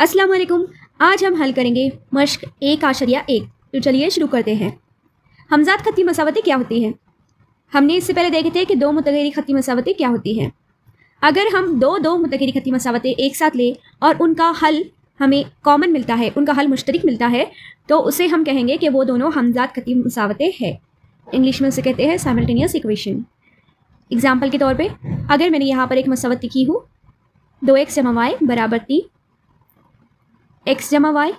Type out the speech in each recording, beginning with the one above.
अस्सलाम वालेकुम। आज हम हल करेंगे मश्क 1.1। तो चलिए शुरू करते हैं। हमजात खत्ती मसावतें क्या होती हैं? हमने इससे पहले देखे थे कि दो मुतगैरी खत्ती मसावतें क्या होती हैं। अगर हम दो मुतगैरी खत्ती मसावतें एक साथ लें और उनका हल हमें कॉमन मिलता है, उनका हल मुश्तरक मिलता है, तो उसे हम कहेंगे कि वो दोनों हमजात खत्ती मसावतें हैं। इंग्लिश में उसे कहते हैं साइमल्टेनियस इक्वेशन। एग्जाम्पल के तौर पे अगर मैंने यहाँ पर एक मसावत लिखी हूँ 2x जमा y बराबर 3, x जमा y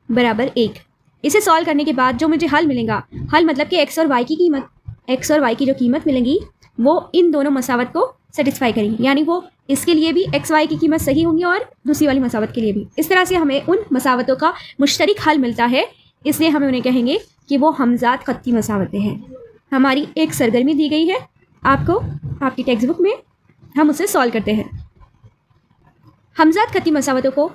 बराबर 1। इसे सॉल्व करने के बाद जो मुझे हल मिलेगा, हल मतलब कि x और y की कीमत, x और y की जो कीमत मिलेंगी वो इन दोनों मसावत को सेटिस्फाई करेंगी, यानी वो इसके लिए भी x y की कीमत सही होंगी और दूसरी वाली मसावत के लिए भी। इस तरह से हमें उन मसावतों का मुश्तरक हल मिलता है, इसलिए हम उन्हें कहेंगे कि वो हमजात खत्ती मसावतें हैं। हमारी एक सरगर्मी दी गई है आपको आपकी टेक्स्ट बुक में, हम उसे सॉल्व करते हैं। हमजात खत्ती मसावतों को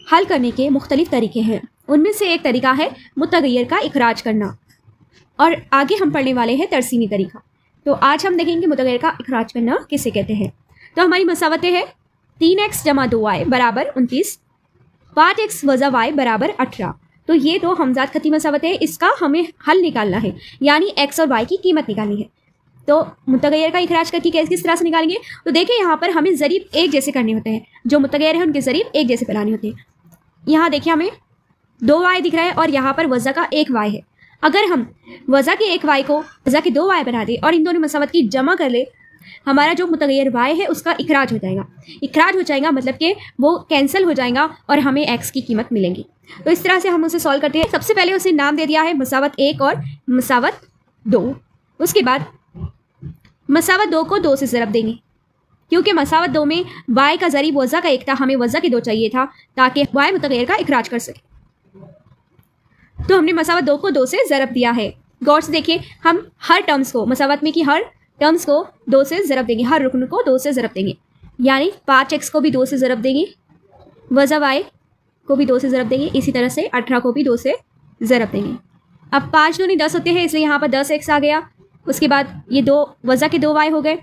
हल करने के मुख्तलिफ तरीके हैं। उनमें से एक तरीका है मुतगैर का इखराज करना, और आगे हम पढ़ने वाले हैं तरसीमी तरीका। तो आज हम देखेंगे मुतगैर का इखराज करना किसे कहते हैं। तो हमारी मसावतें हैं 3x जमा 2y बराबर 29, 5x वज़ा y बराबर 18। तो ये दो हमजात खत्ती मसावतें हैं, इसका हमें हल निकालना है, यानी x और y की कीमत निकालनी है। तो मुतगैर का इखराज करके किस तरह से निकालेंगे? तो देखिए यहाँ पर हमें ज़रीब एक जैसे करने होते हैं, जो मुतगैर है उनके ज़रीब एक जैसे बनाने होते हैं। यहाँ देखिए हमें 2y दिख रहा है और यहाँ पर वज़ा का 1y है। अगर हम वज़ा के 1y को वज़ा के 2y बना दें और इन दोनों मसावत की जमा कर ले, हमारा जो मुतगैर y है उसका इखराज हो जाएगा। इखराज हो जाएगा मतलब कि वो कैंसिल हो जाएगा और हमें x की कीमत मिलेंगी। तो इस तरह से हम उसे सॉल्व करते हैं। सबसे पहले उसे नाम दे दिया है मसावत 1 और मसावत 2। उसके बाद मसावत 2 को 2 से ज़रब देंगे, क्योंकि मसावत 2 में y का ज़रीब वज़ा का 1 था, हमें वज़ा के 2 चाहिए था ताकि y मुतगैर का इखराज कर सके। तो हमने मसावत 2 को 2 से ज़रब दिया है। गौर से देखिए, हम हर टर्म्स को, मसावत में की हर टर्म्स को 2 से ज़रब देंगे, हर रुकन को 2 से ज़रब देंगे, यानी 5x को भी 2 से ज़रब देंगे, वज़ा y को भी 2 से ज़रब देंगे, इसी तरह से 18 को भी 2 से ज़रब देंगे। अब 5 दूनी 10 होते हैं, इसलिए यहाँ पर 10x आ गया। उसके बाद ये 2 वज़ा के 2y हो गए,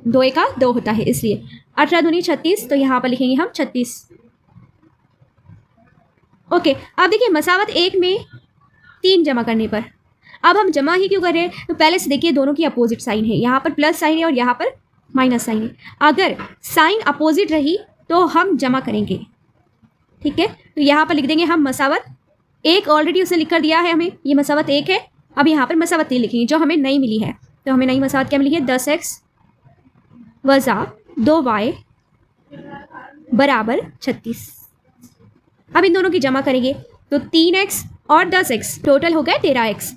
2 का 2 होता है, इसलिए 18 दूनी 36, तो यहाँ पर लिखेंगे हम 36। ओके, अब देखिए मसावत 1 में 3 जमा करने पर, अब हम जमा ही क्यों कर रहे हैं? तो पहले से देखिए दोनों की अपोजिट साइन है, यहाँ पर प्लस साइन है और यहाँ पर माइनस साइन है। अगर साइन अपोजिट रही तो हम जमा करेंगे, ठीक है। तो यहाँ पर लिख देंगे हम मसावत 1, ऑलरेडी उसने लिख कर दिया है हमें, ये मसावत 1 है। अब यहाँ पर मसावत 3 लिखेंगे जो हमें नई मिली है। तो हमें नई मसावत क्या मिली है? 10x वज़ा 2y बराबर 36। अब इन दोनों की जमा करेंगे तो 3x और 10x टोटल हो गए 13x।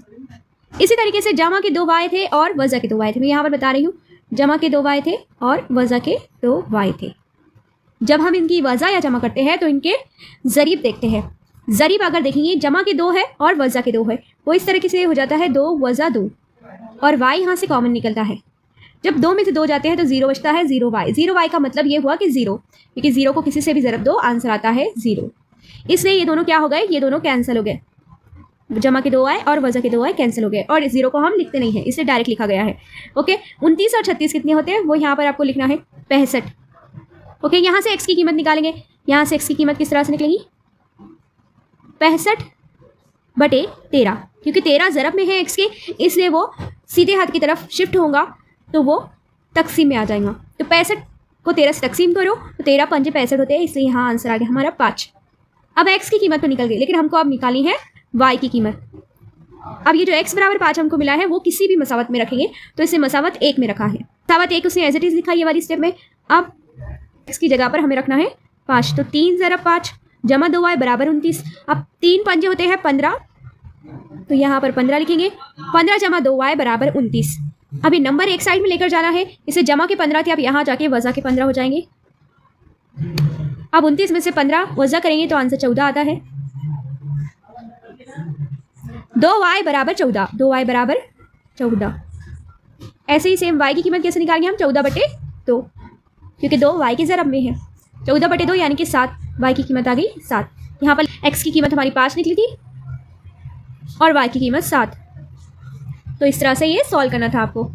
इसी तरीके से जमा के 2y थे और वज़ा के 2y थे, मैं यहाँ पर बता रही हूँ, जमा के 2y थे और वज़ा के 2y थे। जब हम इनकी वज़ा या जमा करते हैं तो इनके ज़रीब देखते हैं। ज़रीब अगर देखेंगे, जमा के 2 है और वज़ा के 2 है, वो इस तरीके से हो जाता है 2 वज़ा 2, और y यहाँ से कॉमन निकलता है। जब 2 में से 2 जाते हैं तो 0 बचता है, 0y। 0y का मतलब ये हुआ कि 0, क्योंकि 0 को किसी से भी ज़रब दो आंसर आता है 0। इसलिए ये दोनों क्या हो गए? ये दोनों कैंसिल हो गए, जमा के 2y और वज़ा के 2y कैंसिल हो गए, और 0 को हम लिखते नहीं है, इसे डायरेक्ट लिखा गया है। ओके, 29 और 36 कितने होते हैं वो यहाँ पर आपको लिखना है 65। ओके, यहाँ से x की कीमत निकालेंगे। यहाँ से x की कीमत किस तरह से निकलेगी? 65/13, क्योंकि 13 ज़रब में है x के, इसलिए वो सीधे हाथ की तरफ शिफ्ट होगा तो वो तकसीम में आ जाएगा। तो 65 को 13 से तकसीम करो तो 13 पंजे 65 होते हैं, इसलिए यहाँ आंसर आ गया हमारा 5। अब x की कीमत तो निकल गई, लेकिन हमको अब निकालनी है y की कीमत। अब ये जो x बराबर 5 हमको मिला है वो किसी भी मसावत में रखेंगे, तो इसे मसावत 1 में रखा है। मसावत 1 उसने एज इट इज़ लिखा ये वाली स्टेप में। अब x की जगह पर हमें रखना है 5, तो 3 ज़रब 5 जमा 2y बराबर 29। अब 3 पंजे होते हैं 15, तो यहाँ पर 15 लिखेंगे, 15 जमा 2y बराबर 29। अब ये नंबर एक साइड में लेकर जाना है, इसे जमा के 15 थे, अब यहाँ जाके वज़ा के 15 हो जाएंगे। अब 29 में से 15 वज़ा करेंगे तो आंसर 14 आता है। 2y बराबर 14, 2y बराबर 14। ऐसे ही सेम y की कीमत कैसे निकालेंगे हम? 14/2, क्योंकि 2 y के ज़रब में है। 14/2 यानी कि 7, y की कीमत आ गई 7। यहाँ पर x की कीमत हमारी 5 निकली थी और y की कीमत 7। तो इस तरह से ये सॉल्व करना था आपको।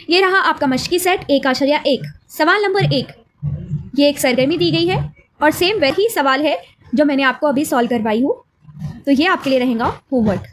ये रहा आपका मश्की सेट 1.1। सवाल नंबर 1, ये एक सरगर्मी दी गई है और सेम वही सवाल है जो मैंने आपको अभी सॉल्व करवाई हूँ। तो ये आपके लिए रहेगा होमवर्क।